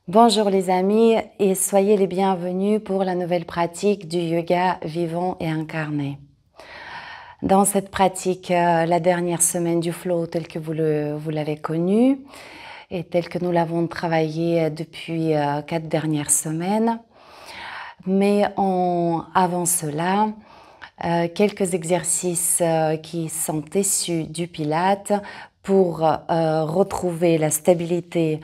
Bonjour les amis et soyez les bienvenus pour la nouvelle pratique du yoga vivant et incarné. Dans cette pratique, la dernière semaine du flow tel que vous l'avez connu et tel que nous l'avons travaillé depuis 4 dernières semaines. Mais avant cela, quelques exercices qui sont issus du Pilate pour retrouver la stabilité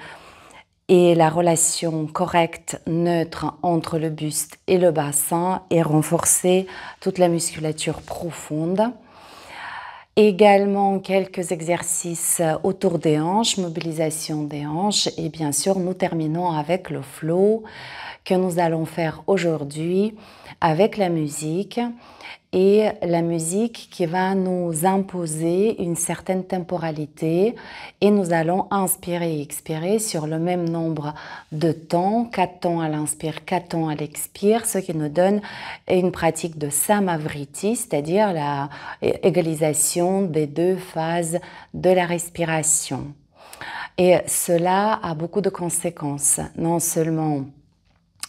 et la relation correcte, neutre entre le buste et le bassin et renforcer toute la musculature profonde. Également quelques exercices autour des hanches, mobilisation des hanches et bien sûr nous terminons avec le flow que nous allons faire aujourd'hui avec la musique et la musique qui va nous imposer une certaine temporalité et nous allons inspirer et expirer sur le même nombre de temps, 4 temps à l'inspire, 4 temps à l'expire, ce qui nous donne une pratique de samavriti, c'est-à-dire la égalisation des deux phases de la respiration. Et cela a beaucoup de conséquences, non seulement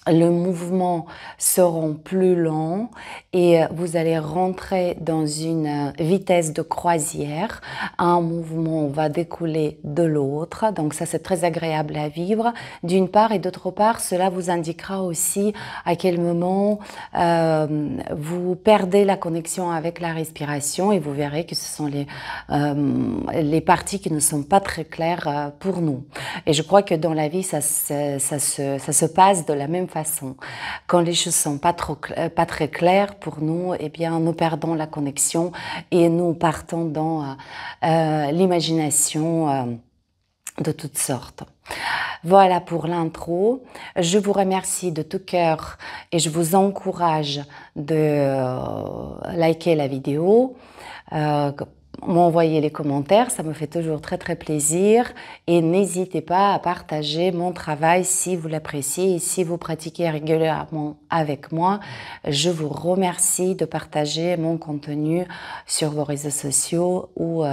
le mouvement seront plus lents et vous allez rentrer dans une vitesse de croisière. Un mouvement va découler de l'autre, donc ça c'est très agréable à vivre d'une part et d'autre part cela vous indiquera aussi à quel moment vous perdez la connexion avec la respiration et vous verrez que ce sont les parties qui ne sont pas très claires pour nous. Et je crois que dans la vie ça se passe de la même façon. Quand les choses sont pas très claires pour nous, eh bien nous perdons la connexion et nous partons dans l'imagination de toutes sortes. Voilà pour l'intro. Je vous remercie de tout cœur et je vous encourage de liker la vidéo, m'envoyer les commentaires, ça me fait toujours très plaisir et n'hésitez pas à partager mon travail si vous l'appréciez et si vous pratiquez régulièrement avec moi. Je vous remercie de partager mon contenu sur vos réseaux sociaux ou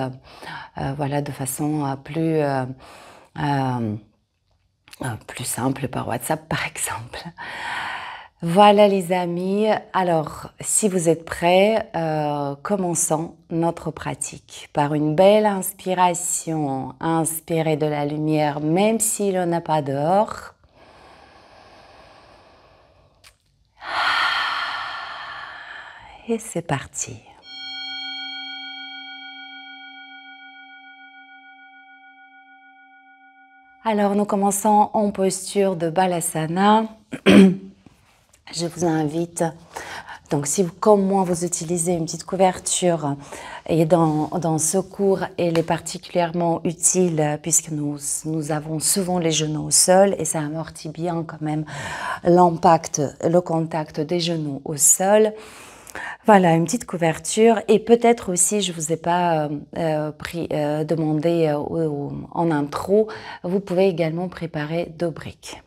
voilà, de façon plus simple par WhatsApp par exemple. Voilà les amis, alors si vous êtes prêts, commençons notre pratique par une belle inspiration, inspirez de la lumière même s'il n'y en a pas dehors. Et c'est parti. Alors nous commençons en posture de Balasana. Je vous invite, donc si vous, comme moi vous utilisez une petite couverture et dans ce cours elle est particulièrement utile puisque nous avons souvent les genoux au sol et ça amortit bien quand même l'impact, le contact des genoux au sol. Voilà, une petite couverture et peut-être aussi, je ne vous ai pas demandé en intro, vous pouvez également préparer 2 briques.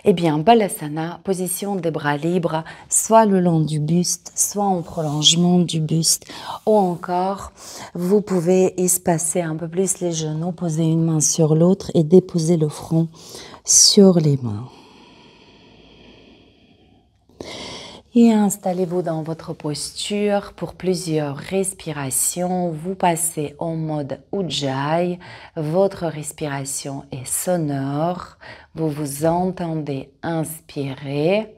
Eh bien, Balasana, position des bras libres, soit le long du buste, soit en prolongement du buste. Ou encore, vous pouvez espacer un peu plus les genoux, poser une main sur l'autre et déposer le front sur les mains. Et installez-vous dans votre posture pour plusieurs respirations. Vous passez en mode Ujjayi. Votre respiration est sonore. Vous vous entendez inspirer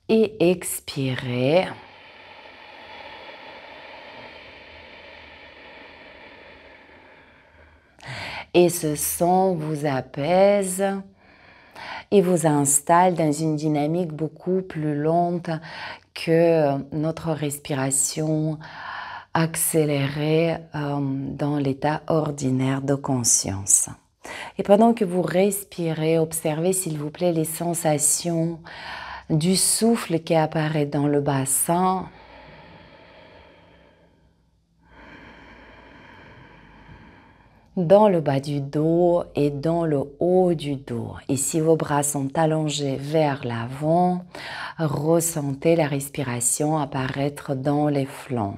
et expirer. Et ce son vous apaise et vous installe dans une dynamique beaucoup plus lente que notre respiration accélérée dans l'état ordinaire de conscience. Et pendant que vous respirez, observez s'il vous plaît les sensations du souffle qui apparaît dans le bassin, dans le bas du dos et dans le haut du dos. Et si vos bras sont allongés vers l'avant, ressentez la respiration apparaître dans les flancs.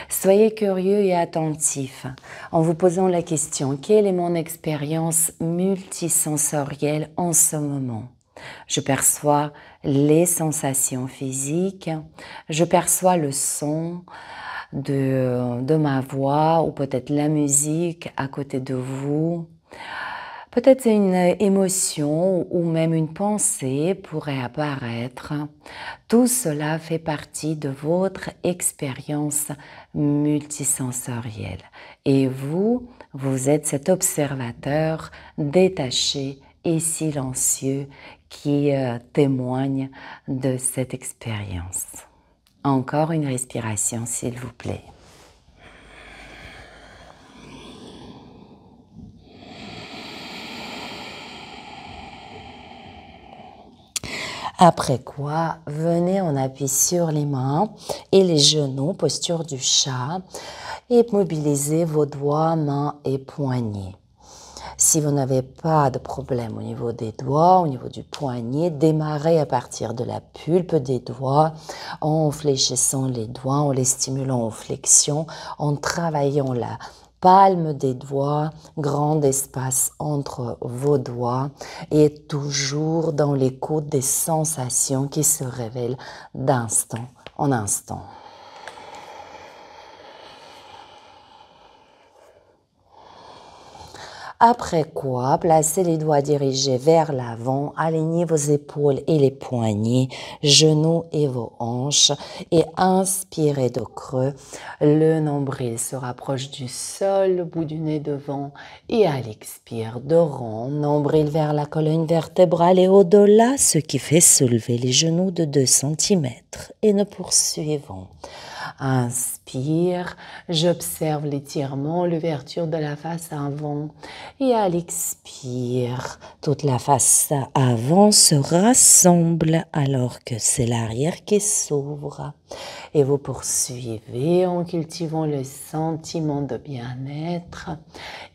Soyez curieux et attentif en vous posant la question, quelle est mon expérience multisensorielle en ce moment? Je perçois les sensations physiques, je perçois le son de ma voix ou peut-être la musique à côté de vous. Peut-être une émotion ou même une pensée pourrait apparaître. Tout cela fait partie de votre expérience multisensorielle. Et vous, vous êtes cet observateur détaché et silencieux qui témoigne de cette expérience. Encore une respiration, s'il vous plaît. Après quoi, venez, on appuie sur les mains et les genoux, posture du chat, et mobilisez vos doigts, mains et poignets. Si vous n'avez pas de problème au niveau des doigts, au niveau du poignet, démarrez à partir de la pulpe des doigts en fléchissant les doigts, en les stimulant aux flexions, en travaillant la palme des doigts, grand espace entre vos doigts et toujours dans l'écoute des sensations qui se révèlent d'instant en instant. Après quoi, placez les doigts dirigés vers l'avant, alignez vos épaules et les poignets, genoux et vos hanches et inspirez de creux. Le nombril se rapproche du sol, le bout du nez devant et à l'expire de rond, nombril vers la colonne vertébrale et au-delà, ce qui fait soulever les genoux de 2 cm. Et nous poursuivons. Inspire, j'observe l'étirement, l'ouverture de la face avant et à l'expire, toute la face avant se rassemble alors que c'est l'arrière qui s'ouvre. Et vous poursuivez en cultivant le sentiment de bien-être.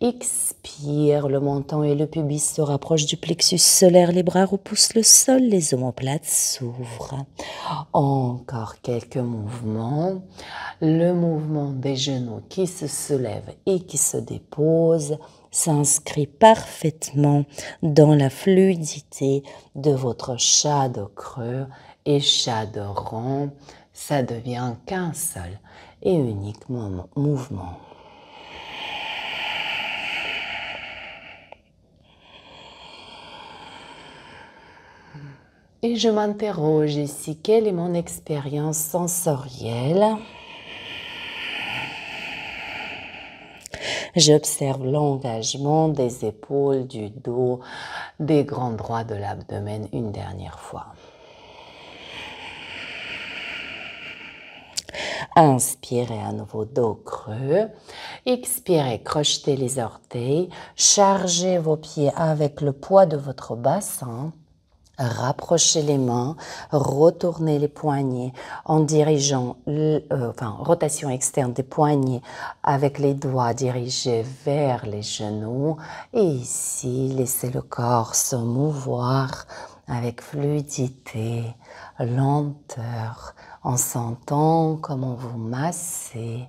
Expire, le menton et le pubis se rapprochent du plexus solaire, les bras repoussent le sol, les omoplates s'ouvrent. Encore quelques mouvements. Le mouvement des genoux qui se soulèvent et qui se déposent s'inscrit parfaitement dans la fluidité de votre chat de creux et chat de rond. Ça devient qu'un seul et unique mouvement. Et je m'interroge ici, quelle est mon expérience sensorielle? J'observe l'engagement des épaules, du dos, des grands droits de l'abdomen une dernière fois. Inspirez à nouveau, dos creux. Expirez, crochetez les orteils. Chargez vos pieds avec le poids de votre bassin. Rapprochez les mains, retournez les poignets en dirigeant, rotation externe des poignets avec les doigts dirigés vers les genoux. Et ici, laissez le corps se mouvoir avec fluidité, lenteur, en sentant comment vous massez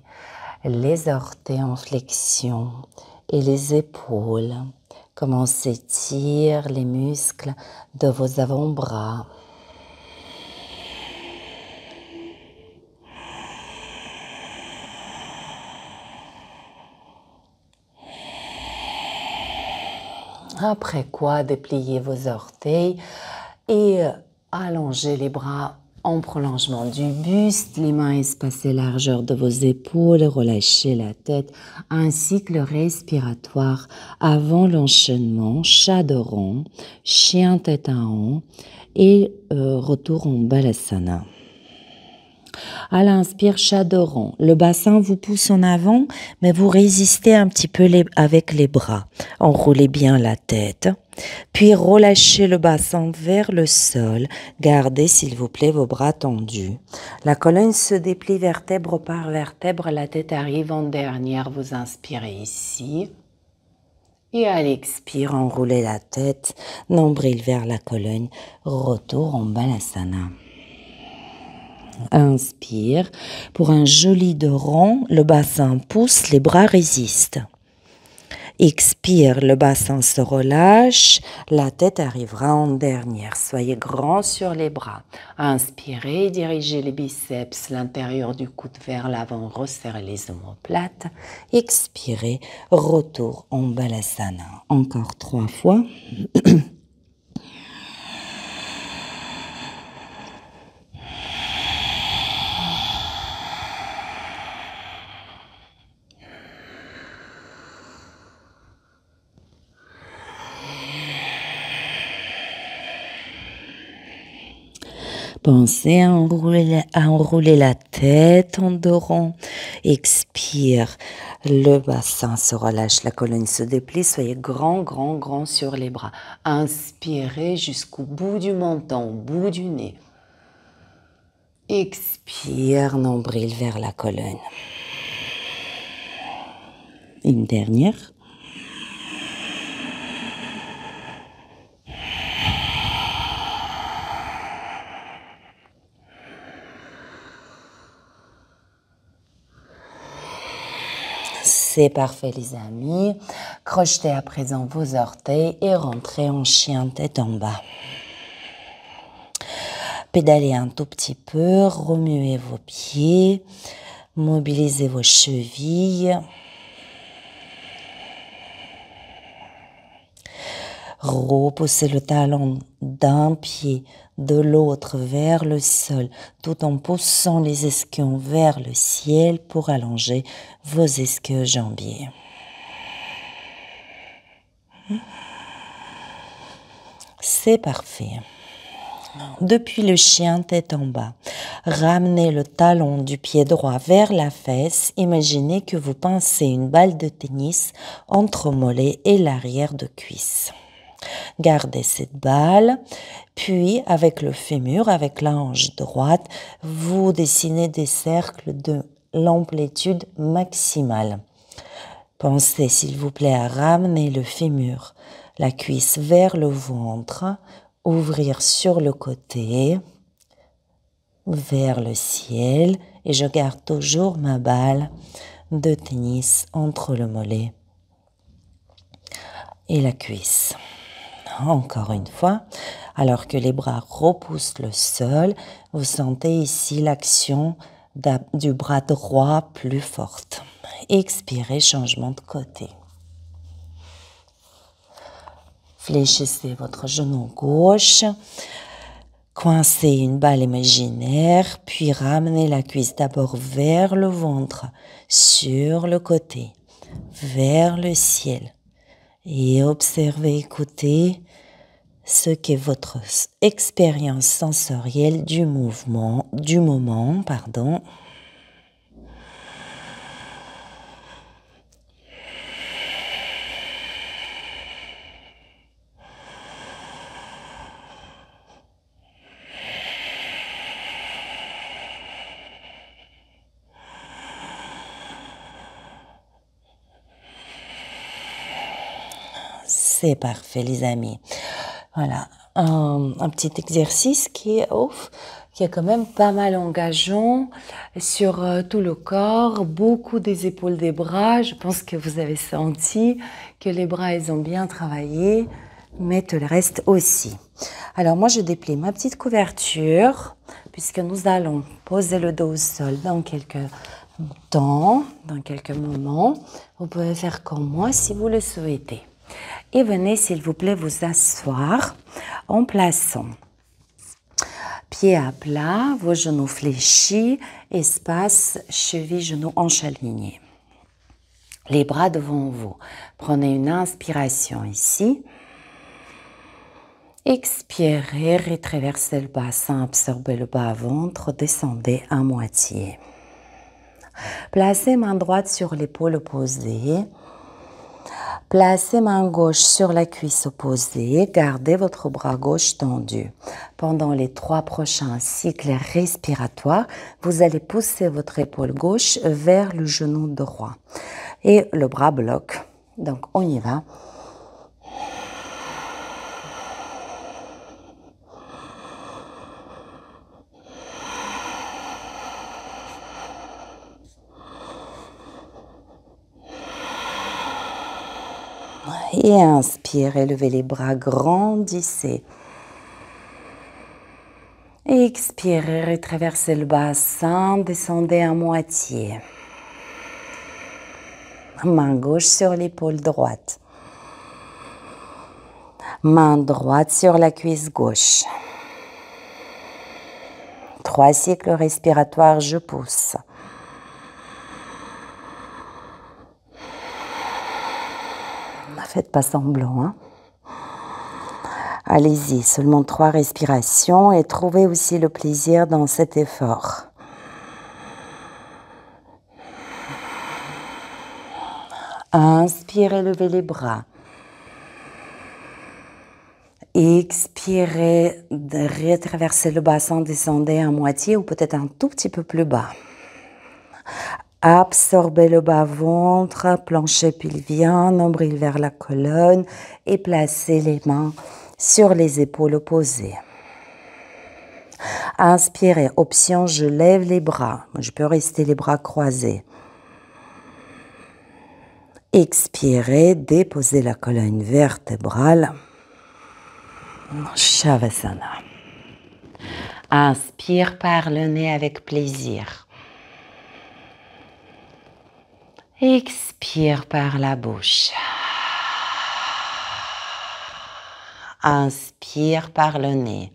les orteils en flexion et les épaules. Comment s'étirent les muscles de vos avant-bras. Après quoi, dépliez vos orteils et allongez les bras en prolongement du buste, les mains espacées largeur de vos épaules, relâchez la tête ainsi que le respiratoire avant l'enchaînement, chat de rond, chien tête à haut et retour en balasana. À l'inspire, chat de rond. Le bassin vous pousse en avant, mais vous résistez un petit peu avec les bras. Enroulez bien la tête. Puis relâchez le bassin vers le sol. Gardez s'il vous plaît vos bras tendus. La colonne se déplie vertèbre par vertèbre. La tête arrive en dernière. Vous inspirez ici. Et à l'expire, enroulez la tête. Nombril vers la colonne. Retour en balasana. Inspire. Pour un joli dos rond, le bassin pousse, les bras résistent. Expire, le bassin se relâche, la tête arrivera en dernière. Soyez grand sur les bras. Inspirez, dirigez les biceps, l'intérieur du coude vers l'avant, resserrez les omoplates. Expirez, retour en Balasana. Encore 3 fois. Pensez à enrouler la tête en dos rond. Expire. Le bassin se relâche, la colonne se déplie. Soyez grand, grand, grand sur les bras. Inspirez jusqu'au bout du menton, au bout du nez. Expire, nombril vers la colonne. Une dernière. C'est parfait les amis. Crochetez à présent vos orteils et rentrez en chien tête en bas. Pédalez un tout petit peu, remuez vos pieds, mobilisez vos chevilles. Repoussez le talon d'un pied, de l'autre vers le sol, tout en poussant les ischions vers le ciel pour allonger vos ischio-jambiers. C'est parfait. Depuis le chien tête en bas, ramenez le talon du pied droit vers la fesse. Imaginez que vous pincez une balle de tennis entre mollet et l'arrière de cuisse. Gardez cette balle, puis avec le fémur, avec la hanche droite, vous dessinez des cercles de l'amplitude maximale. Pensez s'il vous plaît à ramener le fémur, la cuisse vers le ventre, ouvrir sur le côté, vers le ciel, et je garde toujours ma balle de tennis entre le mollet et la cuisse. Encore une fois, alors que les bras repoussent le sol, vous sentez ici l'action du bras droit plus forte. Expirez, changement de côté. Fléchissez votre genou gauche, coincez une balle imaginaire, puis ramenez la cuisse d'abord vers le ventre, sur le côté, vers le ciel. Et observez, écoutez ce qu'est votre expérience sensorielle du moment. C'est parfait les amis. Voilà, un petit exercice qui est quand même pas mal engageant sur tout le corps, beaucoup des épaules, des bras. Je pense que vous avez senti que les bras, ils ont bien travaillé, mais tout le reste aussi. Alors moi, je déplie ma petite couverture puisque nous allons poser le dos au sol dans quelques temps, dans quelques moments. Vous pouvez faire comme moi si vous le souhaitez. Et venez, s'il vous plaît, vous asseoir en plaçant pieds à plat, vos genoux fléchis, espace, cheville, genoux hanches alignés. Les bras devant vous. Prenez une inspiration ici. Expirez, rétraversez le bassin, absorbez le bas-ventre, descendez à moitié. Placez main droite sur l'épaule opposée. Placez main gauche sur la cuisse opposée, gardez votre bras gauche tendu. Pendant les 3 prochains cycles respiratoires, vous allez pousser votre épaule gauche vers le genou droit. Et le bras bloque. Donc on y va. Et inspirez, levez les bras, grandissez. Expirez, retraversez le bassin, descendez à moitié. Main gauche sur l'épaule droite. Main droite sur la cuisse gauche. 3 cycles respiratoires, je pousse. Ne faites pas semblant, hein. Allez-y, seulement 3 respirations et trouvez aussi le plaisir dans cet effort. Inspirez, levez les bras. Expirez, retraversez le bassin, descendez à moitié ou peut-être un tout petit peu plus bas. Absorbez le bas-ventre, plancher pelvien, nombril vers la colonne et placez les mains sur les épaules opposées. Inspirez, option, je lève les bras. Je peux rester les bras croisés. Expirez, déposez la colonne vertébrale. Shavasana. Inspire par le nez avec plaisir. Expire par la bouche. Inspire par le nez.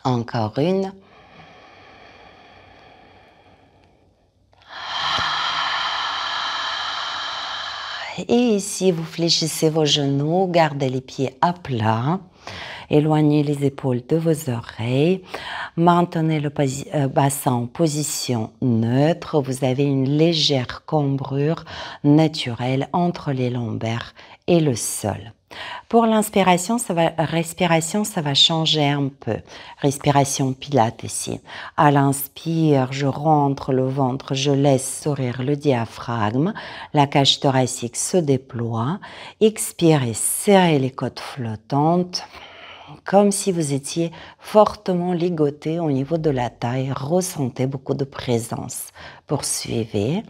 Encore une. Et ici, vous fléchissez vos genoux, gardez les pieds à plat. Éloignez les épaules de vos oreilles. Maintenez le bassin en position neutre. Vous avez une légère cambrure naturelle entre les lombaires et le sol. Pour l'inspiration, respiration, ça va changer un peu. Respiration pilates ici. À l'inspire, je rentre le ventre, je laisse sourire le diaphragme. La cage thoracique se déploie. Expirez, serrez les côtes flottantes. Comme si vous étiez fortement ligoté au niveau de la taille. Ressentez beaucoup de présence. Poursuivez.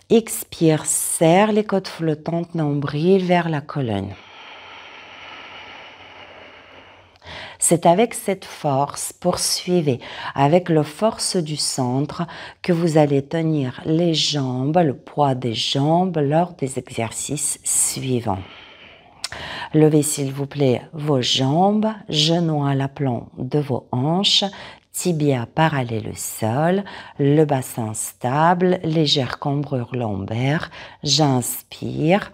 Expire, serre les côtes flottantes, nombril vers la colonne. C'est avec cette force, poursuivez, avec la force du centre que vous allez tenir les jambes, le poids des jambes lors des exercices suivants. Levez s'il vous plaît vos jambes, genoux à l'aplomb de vos hanches, tibia parallèle au sol, le bassin stable, légère cambrure lombaire. J'inspire.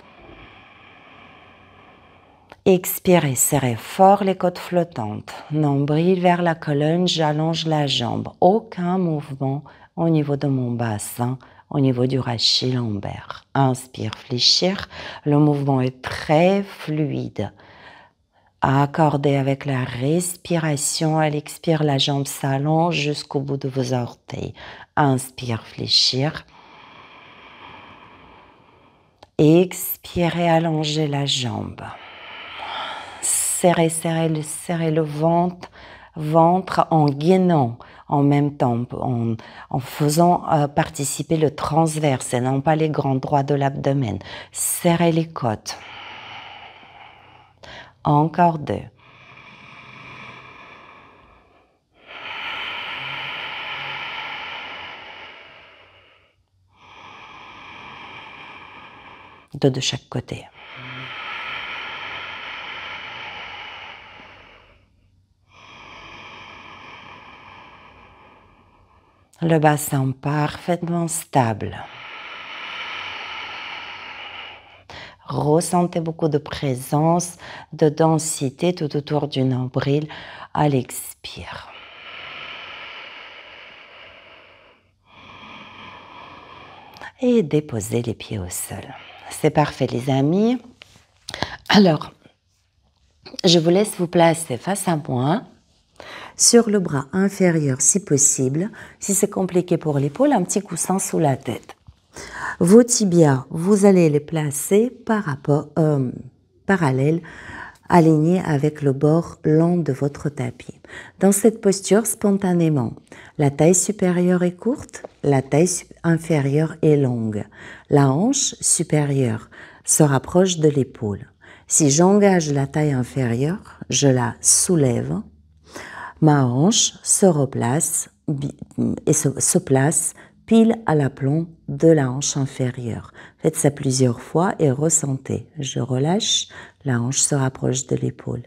Expirez, serrez fort les côtes flottantes. Nombril vers la colonne, j'allonge la jambe. Aucun mouvement au niveau de mon bassin, au niveau du rachis lombaire. Inspire, fléchir. Le mouvement est très fluide. Accordez avec la respiration. À l'expire, la jambe s'allonge jusqu'au bout de vos orteils. Inspire, fléchir. Expirez, allongez la jambe. Serrez le ventre en gainant en même temps, en faisant participer le transverse et non pas les grands droits de l'abdomen. Serrez les côtes. Encore 2. Deux de chaque côté. Le bassin parfaitement stable. Ressentez beaucoup de présence, de densité tout autour du nombril à l'expire. Et déposez les pieds au sol. C'est parfait les amis. Alors, je vous laisse vous placer face à moi. Sur le bras inférieur si possible. Si c'est compliqué pour l'épaule, un petit coussin sous la tête. Vos tibias, vous allez les placer parallèles aligné avec le bord long de votre tapis. Dans cette posture, spontanément, la taille supérieure est courte, la taille inférieure est longue. La hanche supérieure se rapproche de l'épaule. Si j'engage la taille inférieure, je la soulève. Ma hanche se replace et se place pile à l'aplomb de la hanche inférieure. Faites ça plusieurs fois et ressentez. Je relâche, la hanche se rapproche de l'épaule.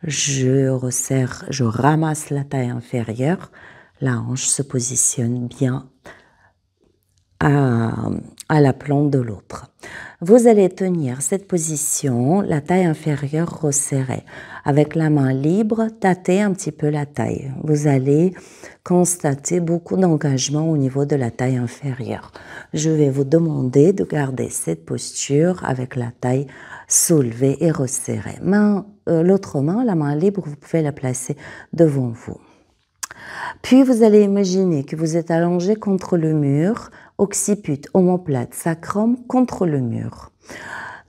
Je resserre, je ramasse la taille inférieure, la hanche se positionne bien à l'aplomb de l'autre. Vous allez tenir cette position, la taille inférieure resserrée. Avec la main libre, tâtez un petit peu la taille. Vous allez constater beaucoup d'engagement au niveau de la taille inférieure. Je vais vous demander de garder cette posture avec la taille soulevée et resserrée. L'autre main, la main libre, vous pouvez la placer devant vous. Puis vous allez imaginer que vous êtes allongé contre le mur, occiput, omoplate, sacrum contre le mur.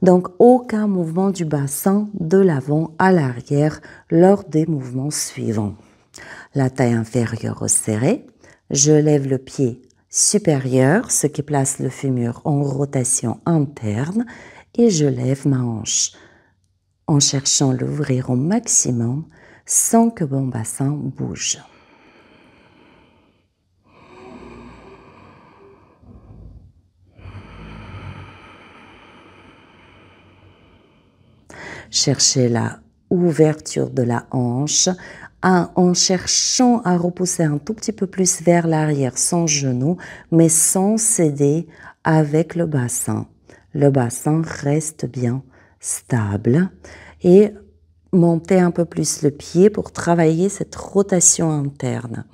Donc aucun mouvement du bassin de l'avant à l'arrière lors des mouvements suivants. La taille inférieure resserrée, je lève le pied supérieur, ce qui place le fémur en rotation interne, et je lève ma hanche en cherchant à l'ouvrir au maximum sans que mon bassin bouge. Cherchez la ouverture de la hanche en cherchant à repousser un tout petit peu plus vers l'arrière sans genou, mais sans céder avec le bassin. Le bassin reste bien stable et montez un peu plus le pied pour travailler cette rotation interne.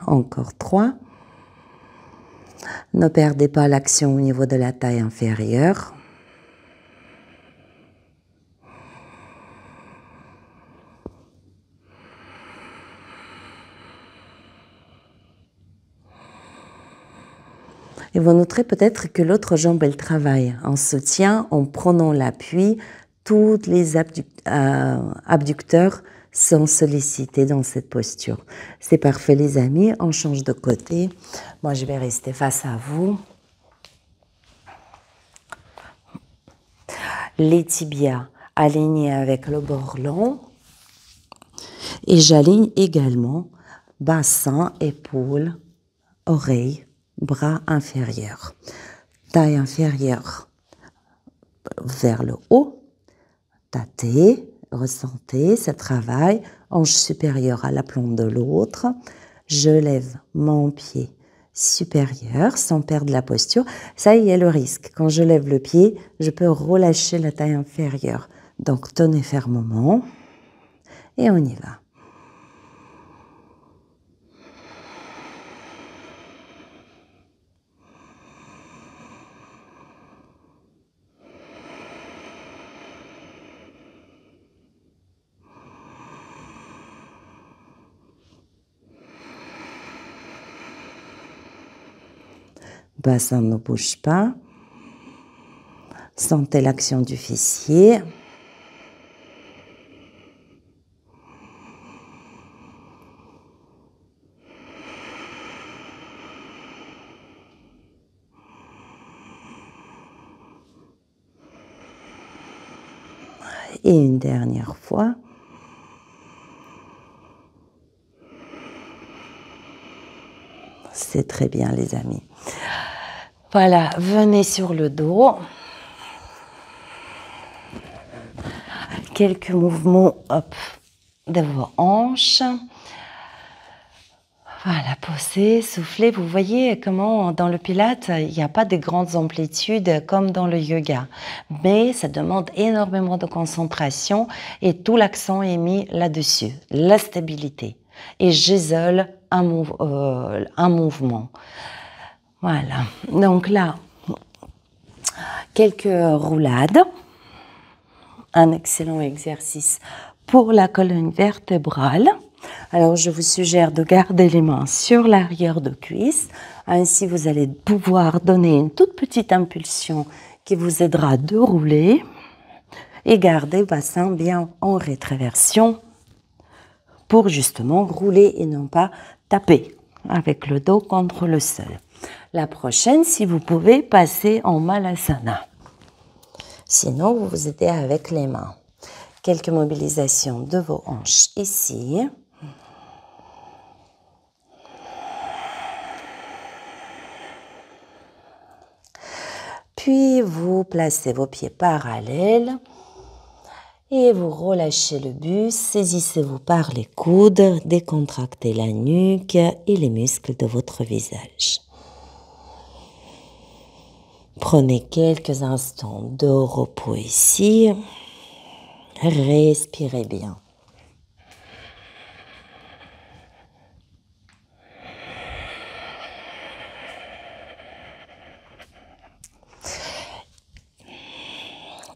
Encore 3. Ne perdez pas l'action au niveau de la taille inférieure. Et vous noterez peut-être que l'autre jambe, elle travaille en soutien, en prenant l'appui. Tous les abducteurs sont sollicités dans cette posture. C'est parfait les amis, on change de côté. Moi je vais rester face à vous. Les tibias alignés avec le bord long. Et j'aligne également bassin, épaules, oreilles, bras inférieurs. Taille inférieure vers le haut. Tâtez, ressentez, ça travaille. Hanche supérieure à l'aplomb de l'autre. Je lève mon pied supérieur sans perdre la posture. Ça, il y a le risque. Quand je lève le pied, je peux relâcher la taille inférieure. Donc, tenez fermement et on y va. Bassin ne bouge pas. Sentez l'action du fessier. Et une dernière fois. C'est très bien les amis. Voilà, venez sur le dos. Quelques mouvements de vos hanches. Voilà, posez, soufflez. Vous voyez comment dans le Pilate, il n'y a pas de grandes amplitudes comme dans le yoga. Mais ça demande énormément de concentration et tout l'accent est mis là-dessus, la stabilité. Et j'isole un mouvement. Voilà, donc là, quelques roulades. Un excellent exercice pour la colonne vertébrale. Alors, je vous suggère de garder les mains sur l'arrière de cuisse Ainsi, vous allez pouvoir donner une toute petite impulsion qui vous aidera de rouler et garder le bassin bien en rétroversion pour justement rouler et non pas taper avec le dos contre le sol. La prochaine, si vous pouvez, passer en Malasana. Sinon, vous vous aidez avec les mains. Quelques mobilisations de vos hanches ici. Puis, vous placez vos pieds parallèles et vous relâchez le buste. Saisissez-vous par les coudes, décontractez la nuque et les muscles de votre visage. Prenez quelques instants de repos ici. Respirez bien.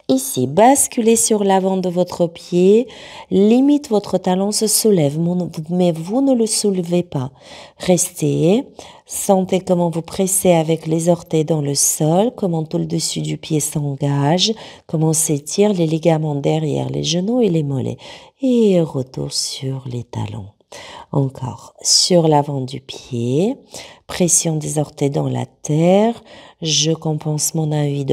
Ici, basculez sur l'avant de votre pied, limite votre talon se soulève, mais vous ne le soulevez pas. Restez, sentez comment vous pressez avec les orteils dans le sol, comment tout le dessus du pied s'engage, comment s'étirent les ligaments derrière les genoux et les mollets. Et retour sur les talons. Encore sur l'avant du pied, pression des orteils dans la terre, je compense mon envie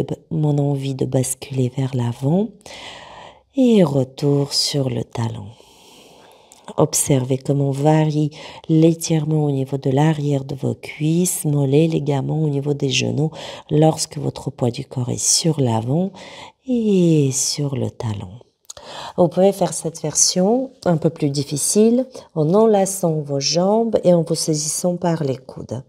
de basculer vers l'avant et retour sur le talon. Observez comment varie l'étirement au niveau de l'arrière de vos cuisses, mollets, ligaments au niveau des genoux lorsque votre poids du corps est sur l'avant et sur le talon. Vous pouvez faire cette version un peu plus difficile en enlaçant vos jambes et en vous saisissant par les coudes.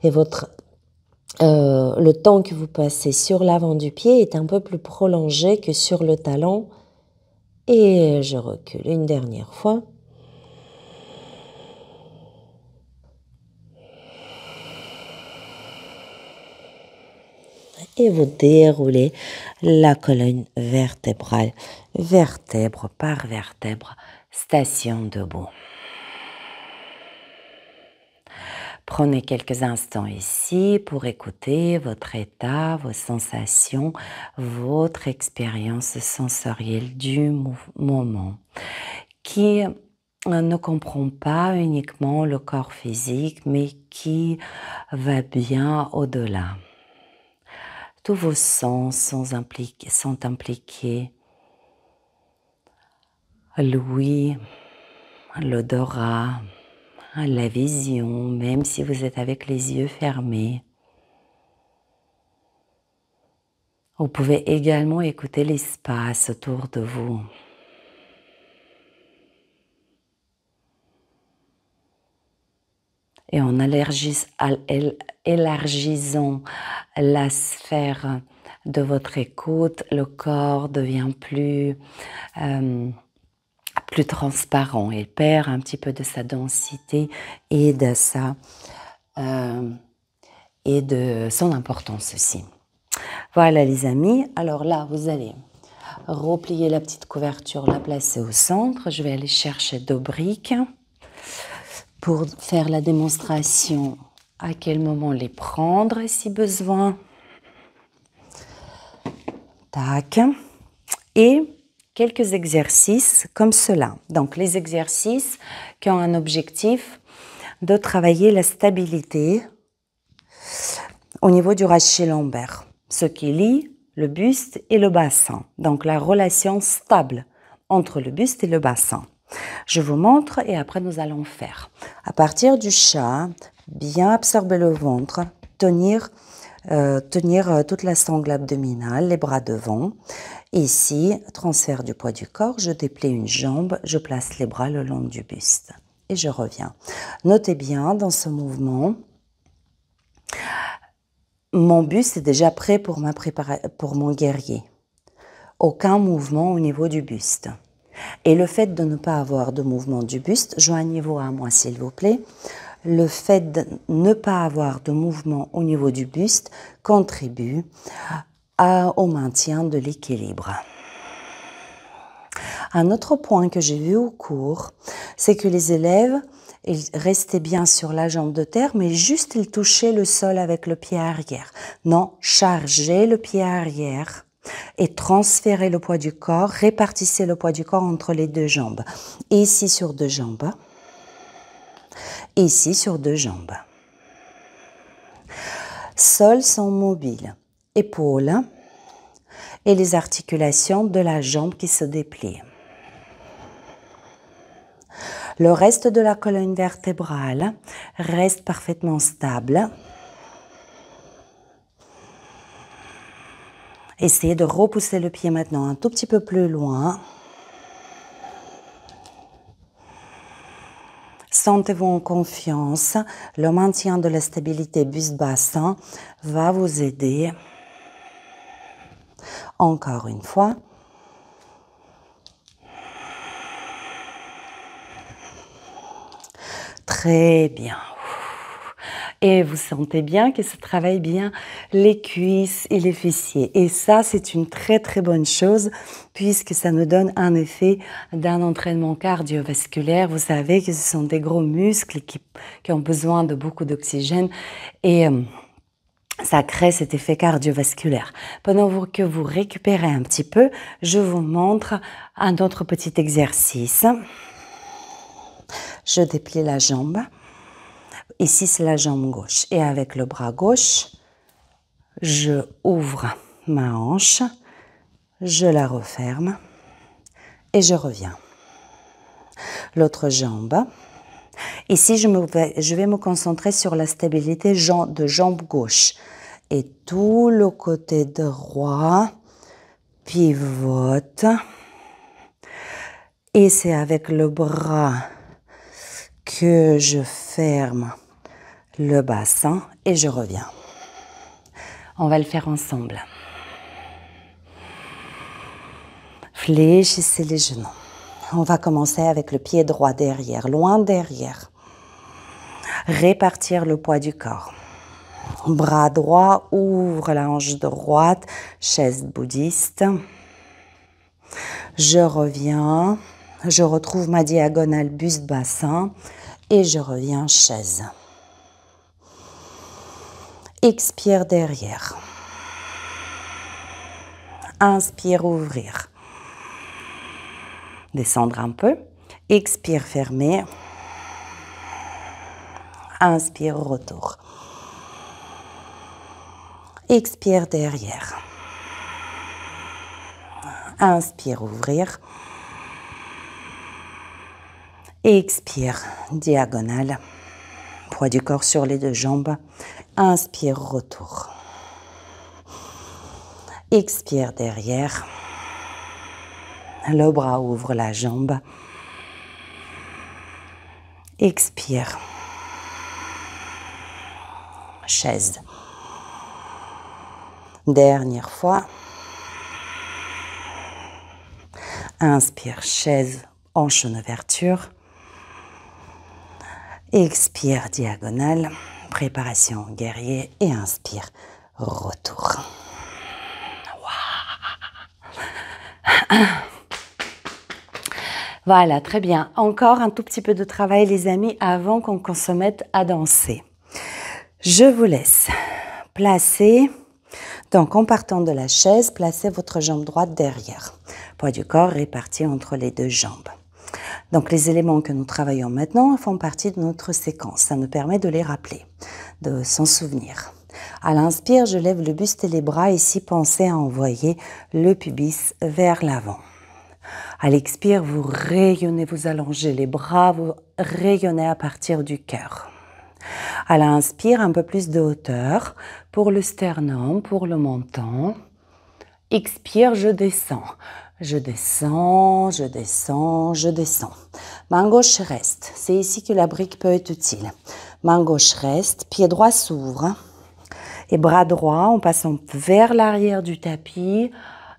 Et le temps que vous passez sur l'avant du pied est un peu plus prolongé que sur le talon. Et je recule une dernière fois. Et vous déroulez la colonne vertébrale, vertèbre par vertèbre, station debout. Prenez quelques instants ici pour écouter votre état, vos sensations, votre expérience sensorielle du moment qui ne comprend pas uniquement le corps physique mais qui va bien au-delà. Tous vos sens sont impliqués. L'ouïe, l'odorat, la vision, même si vous êtes avec les yeux fermés. Vous pouvez également écouter l'espace autour de vous. Et en élargissant la sphère de votre écoute, le corps devient plus transparent. Il perd un petit peu de sa densité et de son importance aussi. Voilà les amis. Alors là, vous allez replier la petite couverture, la placer au centre. Je vais aller chercher 2 briques pour faire la démonstration à quel moment les prendre si besoin. Tac. Et quelques exercices comme cela. Donc les exercices qui ont un objectif de travailler la stabilité au niveau du rachis lombaire, ce qui lie le buste et le bassin. Donc la relation stable entre le buste et le bassin. Je vous montre et après nous allons faire. À partir du chat, bien absorber le ventre, tenir toute la sangle abdominale, les bras devant. Ici, transfert du poids du corps, je déplie une jambe, je place les bras le long du buste et je reviens. Notez bien dans ce mouvement, mon buste est déjà prêt pour mon guerrier. Aucun mouvement au niveau du buste. Et le fait de ne pas avoir de mouvement du buste, joignez-vous à moi s'il vous plaît, le fait de ne pas avoir de mouvement au niveau du buste contribue au maintien de l'équilibre. Un autre point que j'ai vu au cours, c'est que les élèves, ils restaient bien sur la jambe de terre, mais juste ils touchaient le sol avec le pied arrière. Non, chargez le pied arrière et transférez le poids du corps, répartissez le poids du corps entre les deux jambes. Ici sur deux jambes, ici sur deux jambes. Sols sont mobiles, épaules et les articulations de la jambe qui se déplient. Le reste de la colonne vertébrale reste parfaitement stable. Essayez de repousser le pied maintenant un tout petit peu plus loin. Sentez-vous en confiance. Le maintien de la stabilité buste-bassin va vous aider. Encore une fois. Très bien. Et vous sentez bien que ça travaille bien les cuisses et les fessiers. Et ça, c'est une très très bonne chose puisque ça nous donne un effet d'un entraînement cardiovasculaire. Vous savez que ce sont des gros muscles qui ont besoin de beaucoup d'oxygène et ça crée cet effet cardiovasculaire. Pendant que vous récupérez un petit peu, je vous montre un autre petit exercice. Je déplie la jambe. Ici, c'est la jambe gauche. Et avec le bras gauche, je ouvre ma hanche, je la referme et je reviens. L'autre jambe. Ici, je vais me concentrer sur la stabilité de jambe gauche. Et tout le côté droit pivote. Et c'est avec le bras que je ferme le bassin et je reviens. On va le faire ensemble. Fléchissez les genoux. On va commencer avec le pied droit derrière, loin derrière. Répartir le poids du corps. Bras droit, ouvre la hanche droite, chaise bouddhiste. Je reviens, je retrouve ma diagonale buste-bassin et je reviens chaise. Expire derrière. Inspire, ouvrir. Descendre un peu. Expire, fermer. Inspire, retour. Expire derrière. Inspire, ouvrir. Expire, diagonale. Poids du corps sur les deux jambes. Inspire, retour. Expire derrière. Le bras ouvre la jambe. Expire. Chaise. Dernière fois. Inspire, chaise, hanche en ouverture. Expire, diagonale. Préparation guerrier et inspire, retour. Voilà, très bien. Encore un tout petit peu de travail, les amis, avant qu'on se mette à danser. Je vous laisse placer, donc en partant de la chaise, placez votre jambe droite derrière. Poids du corps réparti entre les deux jambes. Donc les éléments que nous travaillons maintenant font partie de notre séquence. Ça nous permet de les rappeler, de s'en souvenir. À l'inspire, je lève le buste et les bras. Ici, pensez à envoyer le pubis vers l'avant. À l'expire, vous rayonnez, vous allongez les bras, vous rayonnez à partir du cœur. À l'inspire, un peu plus de hauteur pour le sternum, pour le menton. Expire, je descends. Je descends, je descends, je descends. Main gauche reste. C'est ici que la brique peut être utile. Main gauche reste, pied droit s'ouvre. Et bras droit en passant vers l'arrière du tapis.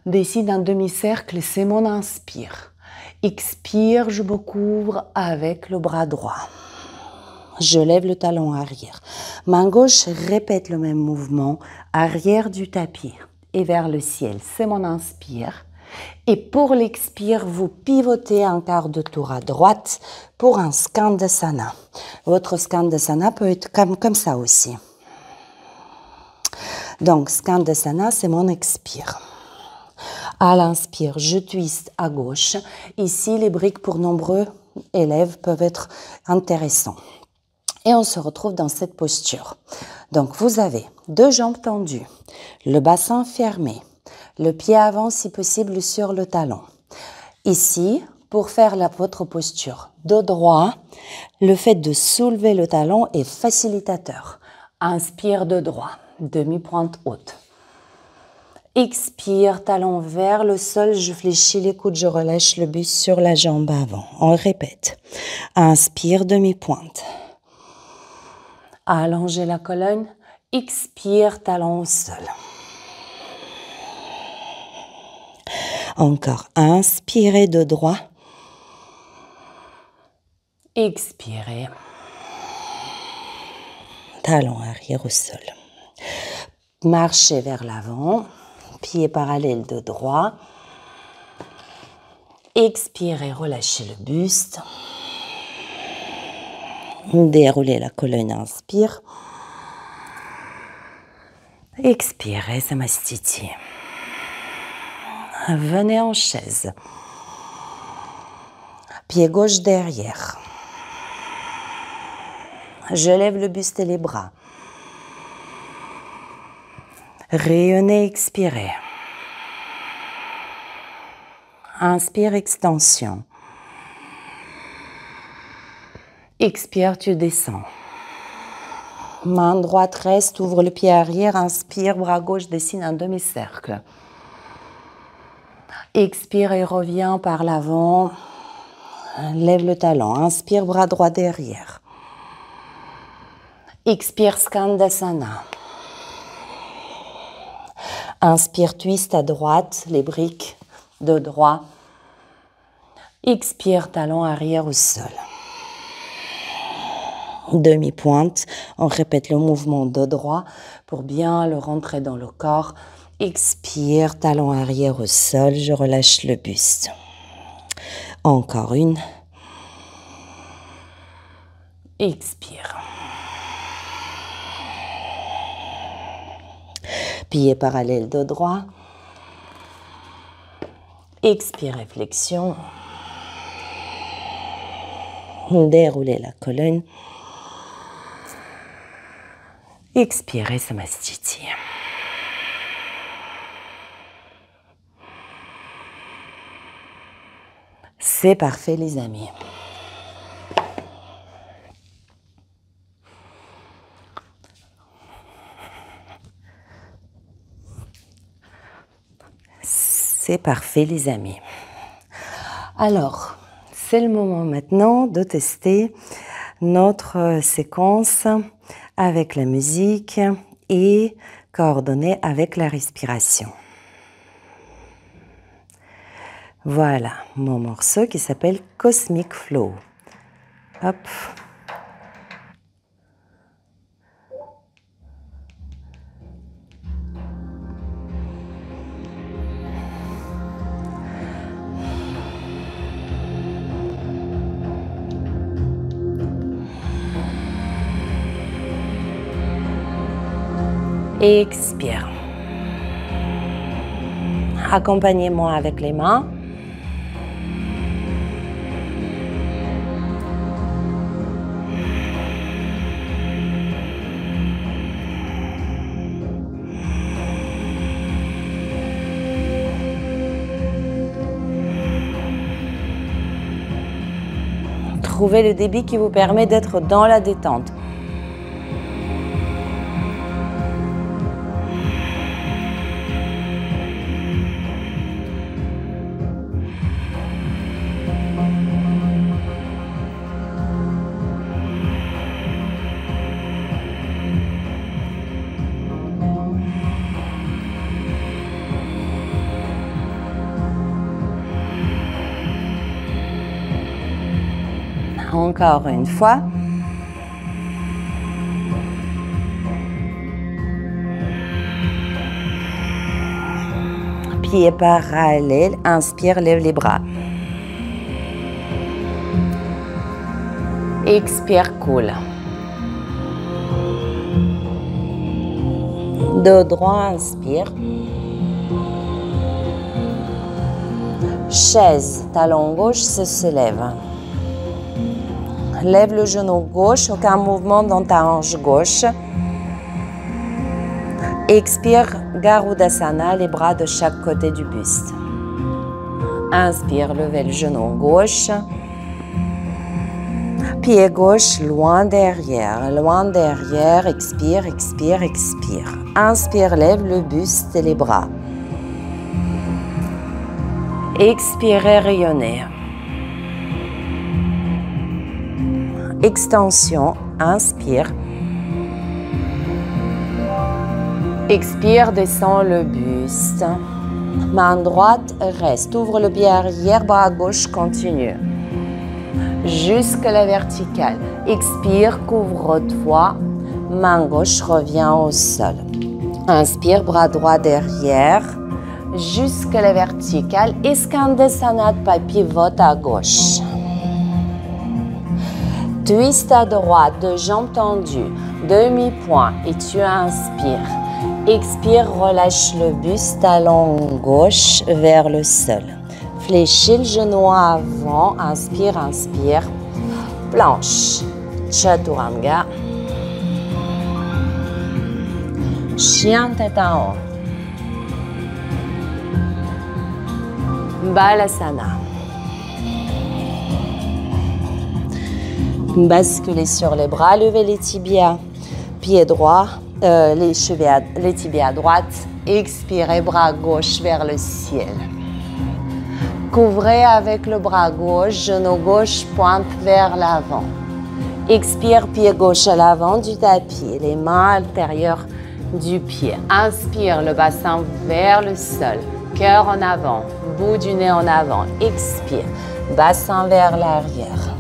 Décide un demi-cercle et c'est mon inspire. Expire, je me couvre avec le bras droit. Je lève le talon arrière. Main gauche répète le même mouvement. Arrière du tapis et vers le ciel. C'est mon inspire. Et pour l'expire, vous pivotez un quart de tour à droite pour un Skandasana. Votre Skandasana peut être comme ça aussi. Donc, Skandasana, c'est mon expire. À l'inspire, je twiste à gauche. Ici, les briques pour nombreux élèves peuvent être intéressants. Et on se retrouve dans cette posture. Donc, vous avez 2 jambes tendues, le bassin fermé, le pied avant si possible sur le talon. Ici, pour faire votre posture dos droit, le fait de soulever le talon est facilitateur. Inspire de droit, demi-pointe haute. Expire, talon vers le sol, je fléchis les coudes, je relâche le buste sur la jambe avant. On répète. Inspire, demi-pointe. Allongez la colonne. Expire, talon au sol. Encore. Inspirez de droit. Expirez. Talon arrière au sol. Marchez vers l'avant. Pied parallèle de droit. Expirez, relâchez le buste. Déroulez la colonne, inspire. Expirez, Samastiti. Venez en chaise. Pied gauche derrière. Je lève le buste et les bras. Rayonnez, expirez. Inspire, extension. Expire, tu descends. Main droite reste, ouvre le pied arrière, inspire, bras gauche dessine un demi-cercle. Expire et reviens par l'avant. Lève le talon, inspire, bras droit derrière. Expire, Skandasana. Inspire, twist à droite, les briques de droit. Expire, talon arrière au sol. Demi-pointe, on répète le mouvement de droit pour bien le rentrer dans le corps. Expire, talon arrière au sol, je relâche le buste. Encore une. Expire. Pied parallèle de droit. Expire, flexion. Déroulez la colonne. Expirez, Samastiti. C'est parfait, les amis. C'est parfait, les amis. Alors, c'est le moment maintenant de tester notre séquence avec la musique et coordonnée avec la respiration. Voilà mon morceau qui s'appelle Cosmic Flow. Hop. Expire. Accompagnez-moi avec les mains. Trouvez le débit qui vous permet d'être dans la détente. Encore une fois. pieds parallèles. Inspire, lève les bras. Expire, coule. Dos droit, inspire. Chaise, talon gauche se lève. Lève le genou gauche, aucun mouvement dans ta hanche gauche. Expire, Garudasana, les bras de chaque côté du buste. Inspire, levez le genou gauche. Pied gauche, loin derrière, expire, expire, expire. Inspire, lève le buste et les bras. Expirez, rayonnez. Extension, inspire. Expire, descend le buste. Main droite reste, ouvre le pied arrière, bras gauche continue. Jusque la verticale. Expire, couvre-toi. Main gauche revient au sol. Inspire, bras droit derrière. Jusque la verticale. Skandasana, pivote à gauche. Twist à droite, deux jambes tendues. Demi-point et tu inspires. Expire, relâche le buste, talon gauche vers le sol. Fléchis le genou avant, inspire, inspire. Planche, Chaturanga. Chien tête en haut. Balasana. Basculez sur les bras, levez les tibias. Pied droit, les tibias à droite. Expirez, bras gauche vers le ciel. Couvrez avec le bras gauche, genou gauche pointe vers l'avant. Expire, pied gauche à l'avant du tapis, les mains intérieures du pied. Inspire, le bassin vers le sol, cœur en avant, bout du nez en avant. Expire, bassin vers l'arrière.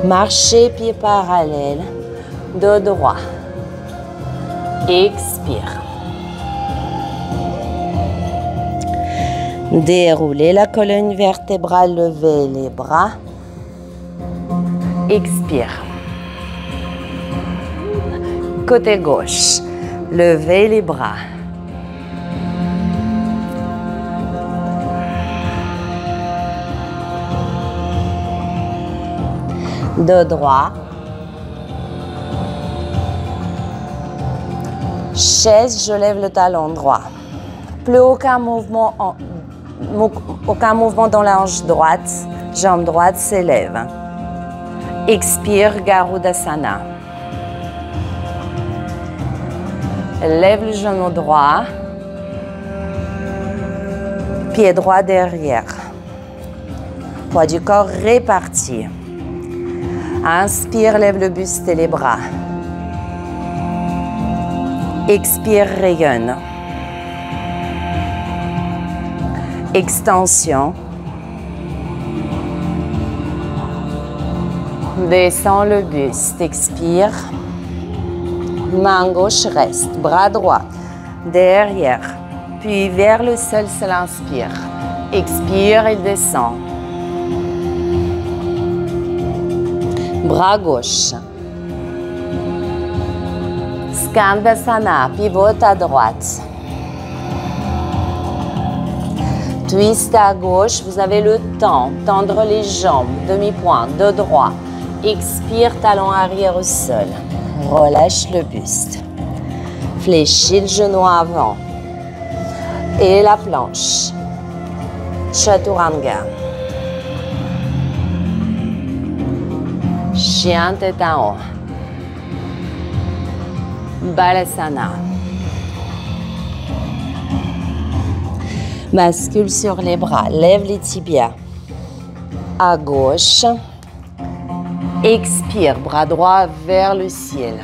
Marchez, pieds parallèles, dos droit. Expire. Déroulez la colonne vertébrale, levez les bras. Expire. Côté gauche, levez les bras. Dos droit. Chaise, je lève le talon droit. Plus aucun mouvement dans la hanche droite. Jambe droite s'élève. Expire, Garudasana. Lève le genou droit. Pied droit derrière. Poids du corps réparti. Inspire, lève le buste et les bras. Expire, rayonne. Extension. Descends le buste, expire. Main gauche reste, bras droit derrière. Puis vers le sol, seul inspire. Expire et descend. Bras gauche. Skandasana, pivote à droite. Twist à gauche, vous avez le temps. Tendre les jambes, demi-point, dos droit. Expire, talon arrière au sol. Relâche le buste. Fléchis le genou avant. Et la planche. Chaturanga. Chien tête en haut. Balasana. Bascule sur les bras, lève les tibias. À gauche. Expire, bras droit vers le ciel.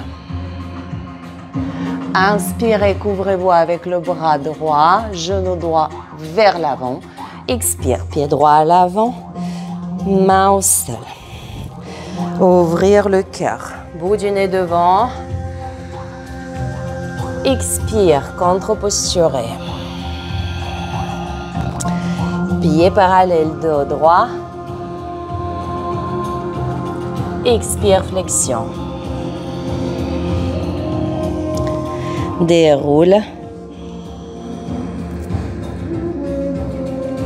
Inspirez, couvrez-vous avec le bras droit, genou droit vers l'avant. Expire, pied droit à l'avant, main au sol. Ouvrir le cœur, bout du nez devant. Expire, contre-posturé. Pied parallèle, dos droit. Expire, flexion. Déroule.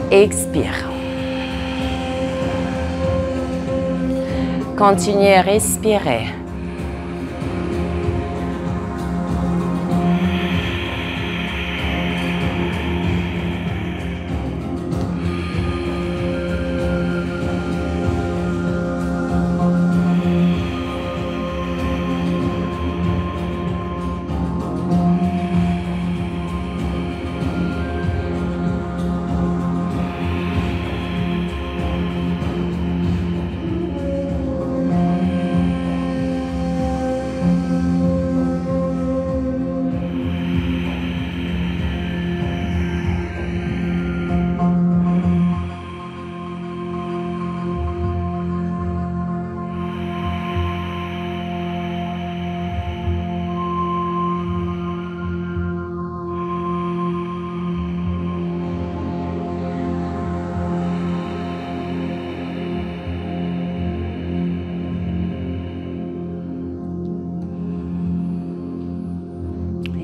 Expire. Continuez à respirer.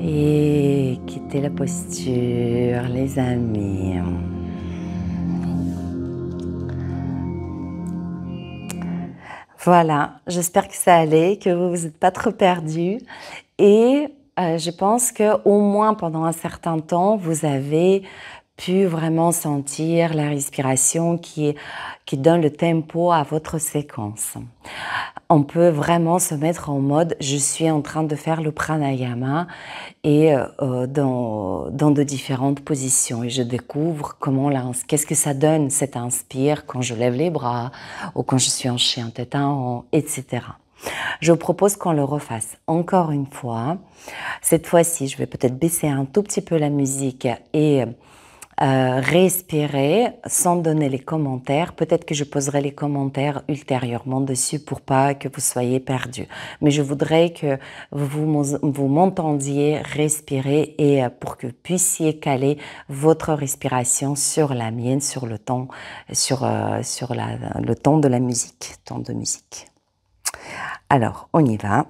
Et quittez la posture, les amis. Voilà, j'espère que ça allait, que vous n'êtes pas trop perdus. Et je pense qu'au moins pendant un certain temps, vous avez pu vraiment sentir la respiration qui donne le tempo à votre séquence. On peut vraiment se mettre en mode « je suis en train de faire le pranayama » et dans de différentes positions. Et je découvre qu'est-ce que ça donne, cet inspire, quand je lève les bras ou quand je suis en chien tête en haut, etc. Je vous propose qu'on le refasse encore une fois. Cette fois-ci, je vais peut-être baisser un tout petit peu la musique et respirer sans donner les commentaires. Peut-être que je poserai les commentaires ultérieurement dessus pour pas que vous soyez perdus. Mais je voudrais que vous m'entendiez respirer et pour que vous puissiez caler votre respiration sur la mienne, sur le ton, le ton de la musique, ton de musique. Alors, on y va.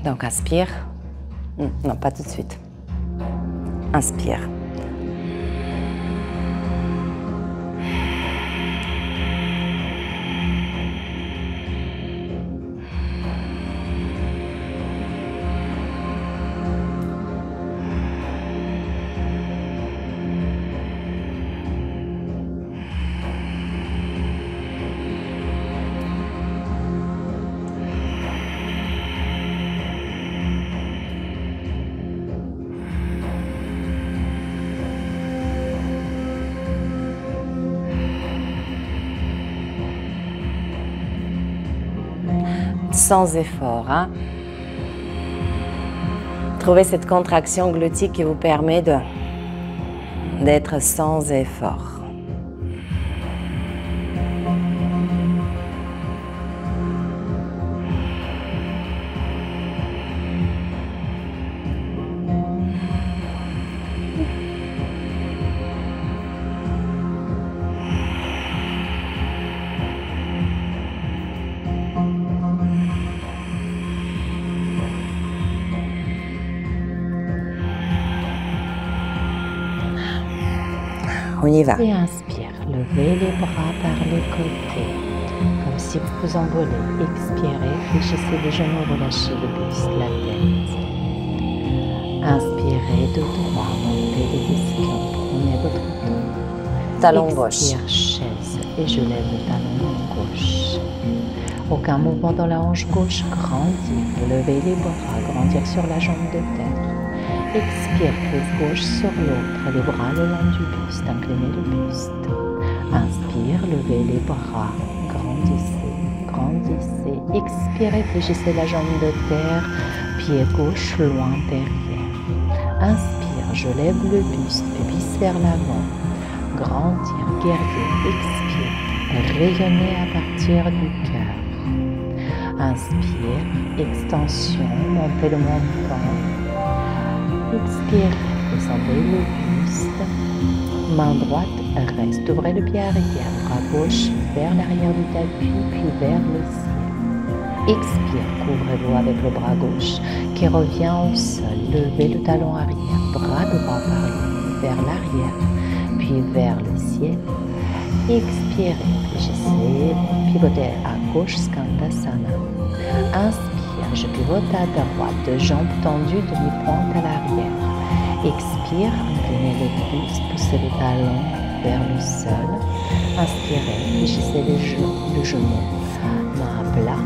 Donc, inspire. Non, pas tout de suite. Inspire. Sans effort. Hein? Trouvez cette contraction glottique qui vous permet d'être sans effort. On y va. Et inspire, levez les bras par les côtés, comme si vous vous envolez. Expirez, fléchissez les genoux, relâchez le buste, la tête. Inspirez de droit, montez les ischions, prenez votre temps. Talon gauche. Expire, chaise, et je lève le talon gauche. Aucun mouvement dans la hanche gauche, grandir, levez les bras, grandir sur la jambe de terre. Expire, cuisse gauche sur l'autre, les bras le long du buste, inclinez le buste. Inspire, levez les bras, grandissez, grandissez. Expirez, fléchissez la jambe de terre, pied gauche loin derrière. Inspire, je lève le buste, pubis vers l'avant. Grandir, guerrier, expire. rayonner à partir du cœur. Inspire, extension, montez le menton. Expire, descendez le buste. Main droite reste, ouvrez le pied arrière, bras gauche vers l'arrière du tapis, puis vers le ciel. Expire, couvrez-vous avec le bras gauche qui revient au sol. Levez le talon arrière, bras droit vers l'arrière, puis vers le ciel. Expirez, fléchissez, pivotez à gauche, Skandasana. Inspire, je pivote à droite, jambes tendues, demi-pointe à l'arrière. Expire, inclinez le buste, poussez le talon vers le sol. Inspirez, fléchissez le genou, main à plat,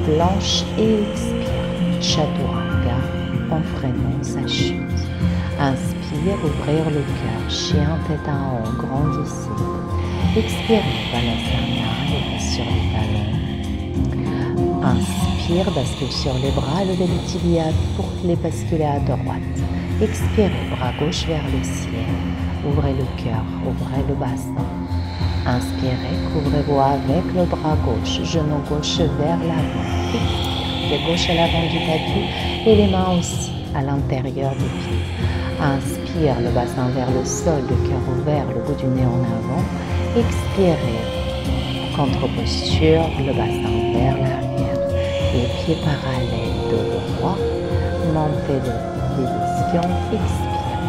planche et expire, Chaturanga en freinant sa chute. Inspire, ouvrir le cœur, chien tête en haut, grandissez. Expirez, Balasana, levez sur les talons. Inspire, bascule sur les bras, levez les tibias pour les basculer à droite. Expirez, bras gauche vers le ciel. Ouvrez le cœur, ouvrez le bassin. Inspirez, couvrez-vous avec le bras gauche, genou gauche vers l'avant. Expire, pied gauche à l'avant du tapis et les mains aussi à l'intérieur du pied. Inspire, le bassin vers le sol, le cœur ouvert, le bout du nez en avant. Expirez, contre-posture, le bassin vers l'arrière. Les pieds parallèles, dos droit, montez les ischions, expire,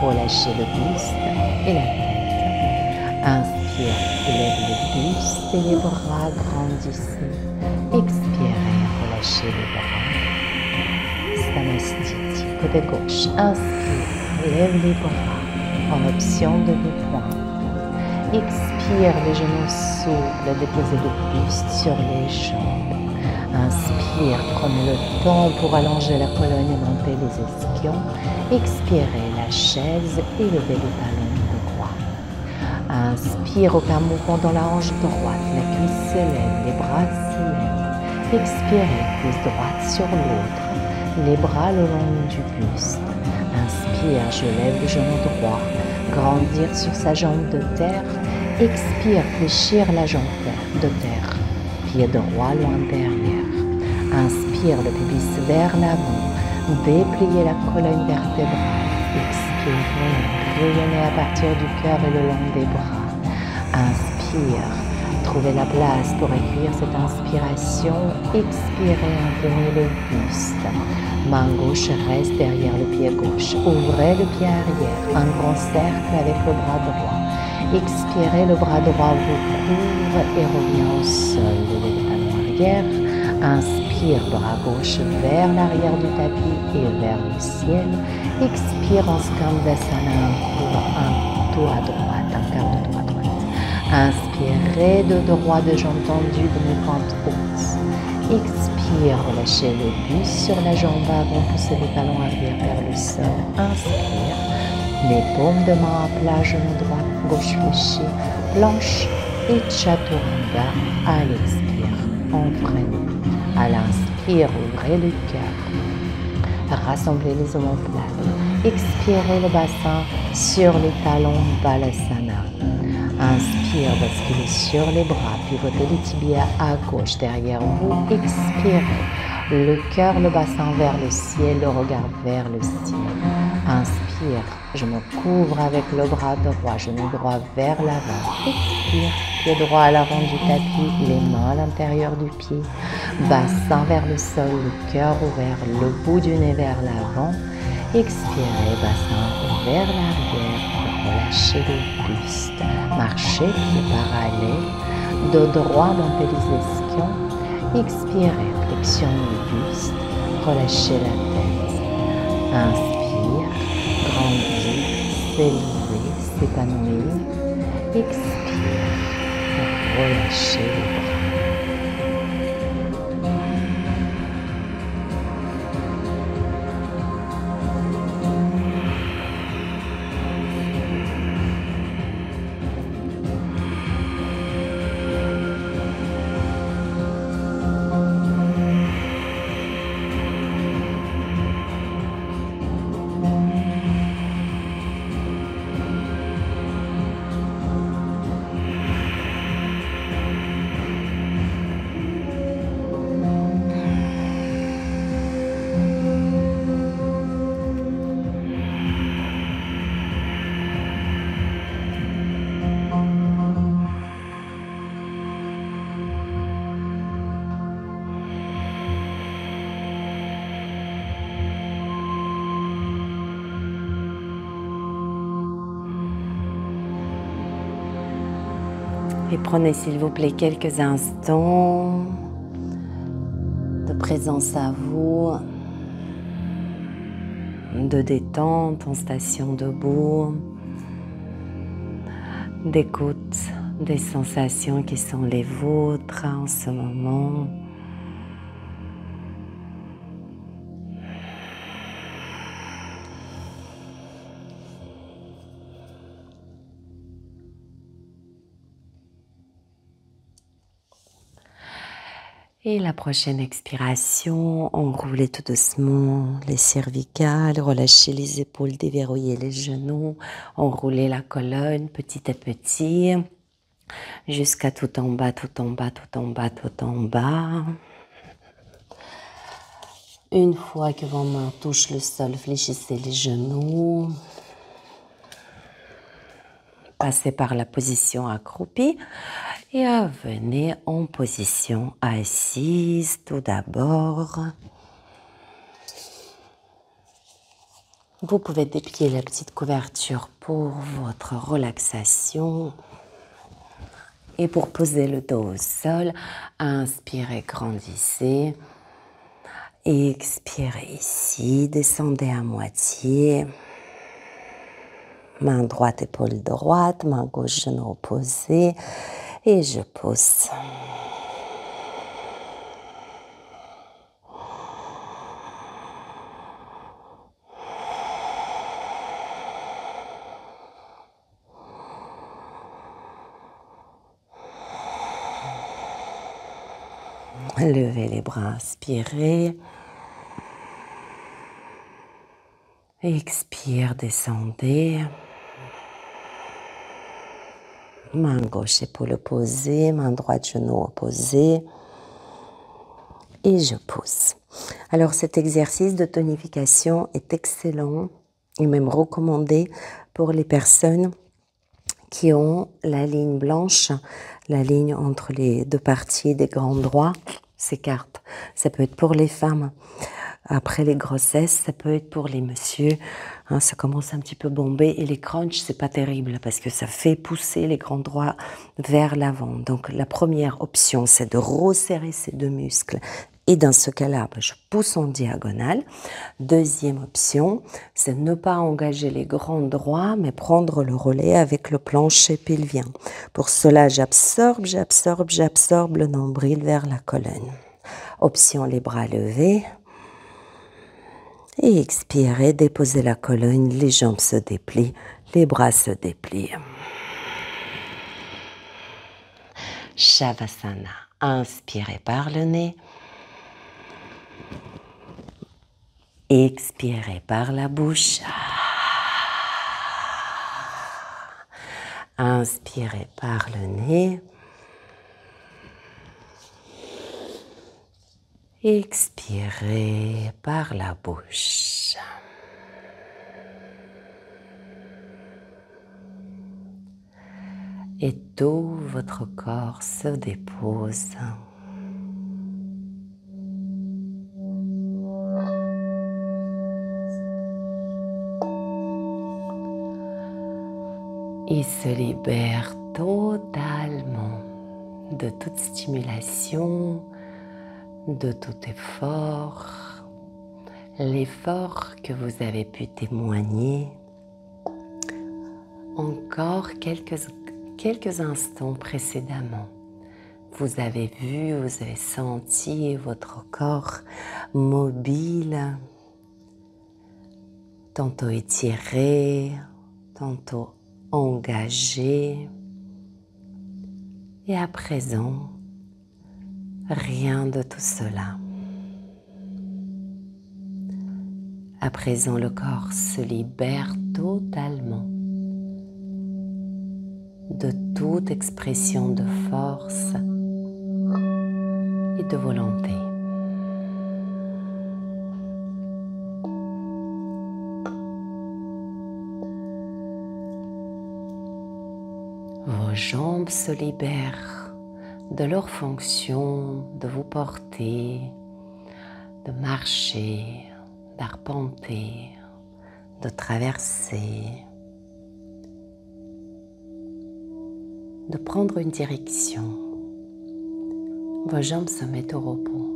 relâchez le buste et la tête. Inspire, lève le buste et les bras, grandissez. Expirez, relâchez les bras. Samastiti, côté gauche. Inspire, lève les bras en option de demi-pointe. Expire, les genoux souples, déposez le buste sur les jambes. Inspire, prenez le temps pour allonger la colonne et monter les ischions. Expirez la chaise et levez le talon droit. Inspire, aucun mouvement dans la hanche droite, la cuisse se lève, les bras se lèvent. Expirez, cuisse droite sur l'autre, les bras le long du buste. Inspire, je lève le genou droit, grandir sur sa jambe de terre. Expire, fléchir la jambe de terre, pied droit loin derrière. Inspire, le pubis vers l'avant, dépliez la colonne vertébrale. Expirez, rayonnez à partir du cœur et le long des bras. Inspire, trouvez la place pour accueillir cette inspiration. Expirez, inclinez le buste. Main gauche reste derrière le pied gauche. Ouvrez le pied arrière, un grand cercle avec le bras droit. Expirez, le bras droit vous couvre et revient au sol. Levez le talon arrière. Inspire, bras gauche vers l'arrière du tapis et vers le ciel. Expire en Skandasana, un dos à droite, un quart de dos à droite. Inspirez de droit de jambes tendues, demi-pente haute. Expire, relâchez le buste sur la jambe avant, poussez le talon arrière vers le sol. Inspire, les paumes de main à plat, genou droit, gauche fléchi, planche et Chaturanga à l'expire. Entraînez. À l'inspire, ouvrez le cœur. Rassemblez les omoplates. Expirez le bassin sur les talons, Balasana. Inspire, basculez sur les bras, pivotez les tibias à gauche derrière vous. Expirez, le cœur, le bassin vers le ciel, le regard vers le ciel. Inspire, je me couvre avec le bras droit, genou droit vers l'avant. Expire, pied droit à l'avant du tapis, les mains à l'intérieur du pied. Bassin vers le sol, le cœur ouvert, le bout du nez vers l'avant. Expirez, bassin vers l'arrière, relâchez le buste. Marchez, pieds parallèles, dos droit, montez les ischions. Expirez, flexion du buste, relâchez la tête. Inspire, grandis, s'élever, s'épanouir. Expire, relâchez les bras. Et prenez s'il vous plaît quelques instants de présence à vous, de détente en station debout, d'écoute des sensations qui sont les vôtres en ce moment. Et la prochaine expiration, enroulez tout doucement les cervicales, relâchez les épaules, déverrouillez les genoux, enroulez la colonne petit à petit, jusqu'à tout en bas, tout en bas, tout en bas, tout en bas. Une fois que vos mains touchent le sol, fléchissez les genoux. Passez par la position accroupie et venez en position assise tout d'abord. Vous pouvez déplier la petite couverture pour votre relaxation. Et pour poser le dos au sol, inspirez, grandissez. Expirez ici, descendez à moitié. Main droite, épaule droite, main gauche, genou opposé. Et je pousse. Levez les bras, inspirez. Expire, descendez. Main gauche, épaule opposée, main droite, genou opposé. Et je pousse. Alors cet exercice de tonification est excellent et même recommandé pour les personnes qui ont la ligne blanche, la ligne entre les deux parties des grands droits s'écarte. Ça peut être pour les femmes après les grossesses, ça peut être pour les messieurs. Hein, ça commence un petit peu bombé et les crunchs, c'est pas terrible parce que ça fait pousser les grands droits vers l'avant. Donc la première option, c'est de resserrer ces deux muscles. Et dans ce cas-là, je pousse en diagonale. Deuxième option, c'est ne pas engager les grands droits, mais prendre le relais avec le plancher pelvien. Pour cela, j'absorbe le nombril vers la colonne. Option, les bras levés. Et expirez, déposez la colonne, les jambes se déplient, les bras se déplient. Shavasana, inspirez par le nez. Expirez par la bouche. Inspirez par le nez. Expirez par la bouche. Et tout votre corps se dépose. Il se libère totalement de toute stimulation, de tout effort, l'effort que vous avez pu témoigner encore quelques instants précédemment. Vous avez vu, vous avez senti votre corps mobile, tantôt étiré, tantôt engagé. Et à présent, rien de tout cela. À présent, le corps se libère totalement de toute expression de force et de volonté. Vos jambes se libèrent de leur fonction de vous porter, de marcher, d'arpenter, de traverser. de prendre une direction. Vos jambes se mettent au repos.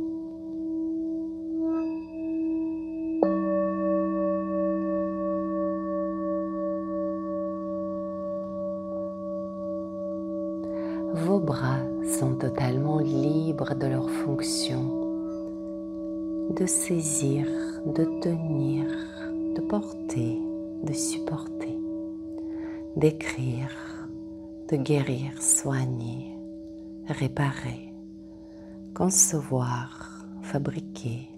Vos bras sont totalement libres de leur fonction, de saisir, de tenir, de porter, de supporter, d'écrire, de guérir, soigner, réparer, concevoir, fabriquer.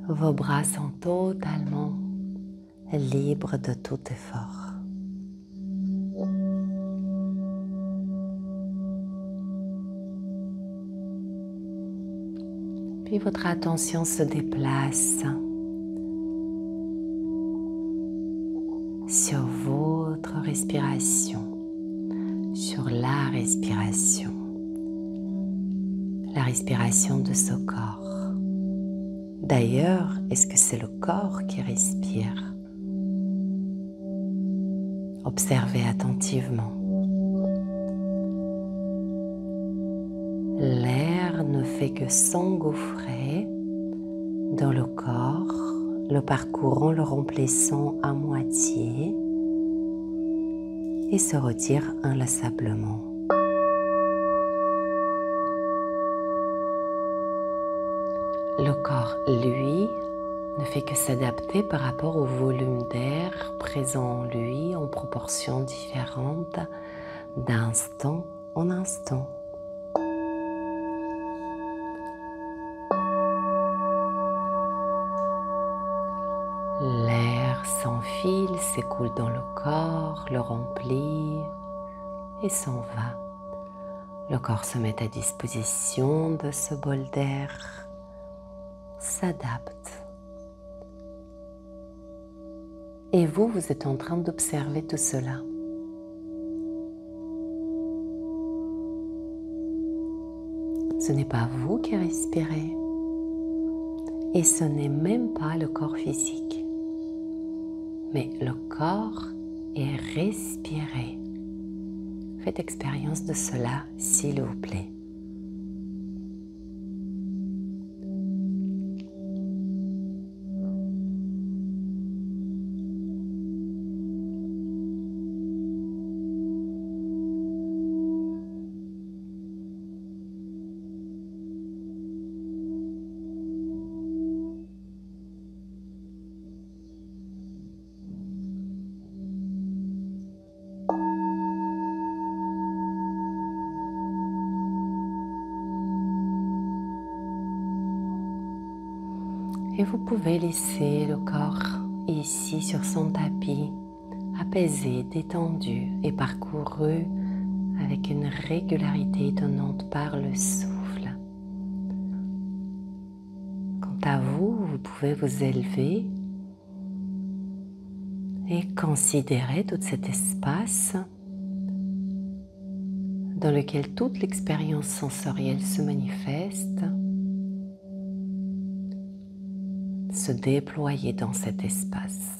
Vos bras sont totalement libres de tout effort. Puis votre attention se déplace sur votre respiration, sur la respiration de ce corps. D'ailleurs, est-ce que c'est le corps qui respire? Observez attentivement. L'air ne fait que s'engouffrer dans le corps, le parcourant, le remplissant à moitié et se retire inlassablement. Le corps, lui, ne fait que s'adapter par rapport au volume d'air présent en lui en proportions différentes d'instant en instant. L'air s'enfile, s'écoule dans le corps, le remplit et s'en va. Le corps se met à disposition de ce bol d'air, s'adapte. Et vous êtes en train d'observer tout cela. Ce n'est pas vous qui respirez et ce n'est même pas le corps physique. Mais le corps est respiré. Faites expérience de cela, s'il vous plaît. Et vous pouvez laisser le corps ici sur son tapis, apaisé, détendu et parcouru avec une régularité étonnante par le souffle. Quant à vous, vous pouvez vous élever et considérer tout cet espace dans lequel toute l'expérience sensorielle se manifeste, se déployer dans cet espace,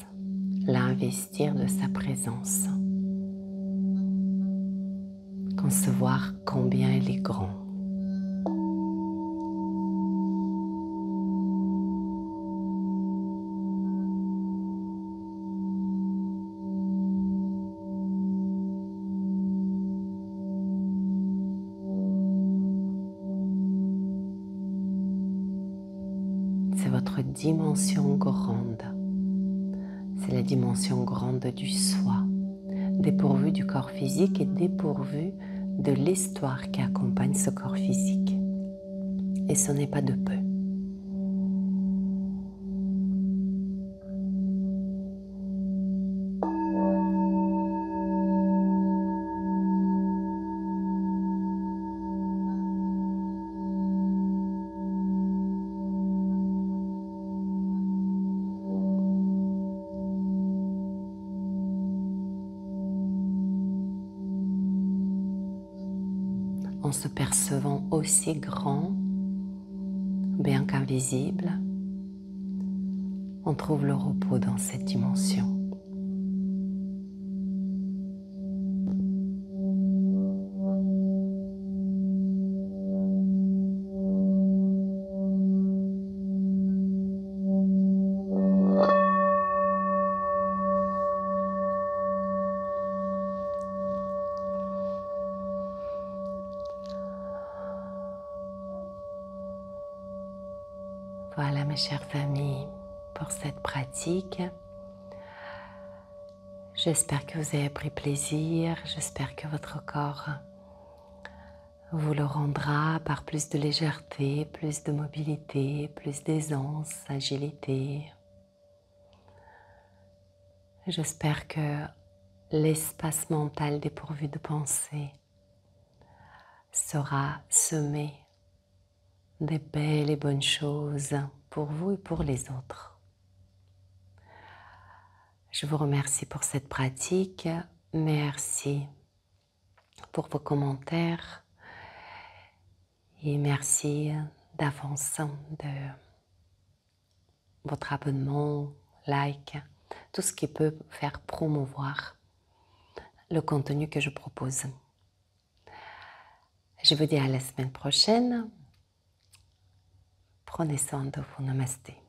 l'investir de sa présence, concevoir combien il est grand. C'est votre dimension grande. C'est la dimension grande du soi, dépourvu du corps physique et dépourvu de l'histoire qui accompagne ce corps physique. Et ce n'est pas de peu. En se percevant aussi grand, bien qu'invisible, on trouve le repos dans cette dimension. Voilà mes chers amis pour cette pratique. J'espère que vous avez pris plaisir, j'espère que votre corps vous le rendra par plus de légèreté, plus de mobilité, plus d'aisance, agilité. J'espère que l'espace mental dépourvu de pensée sera semé des belles et bonnes choses pour vous et pour les autres. Je vous remercie pour cette pratique. Merci pour vos commentaires et merci d'avance de votre abonnement, like, tout ce qui peut faire promouvoir le contenu que je propose. Je vous dis à la semaine prochaine. Prenez soin de vous. Namasté.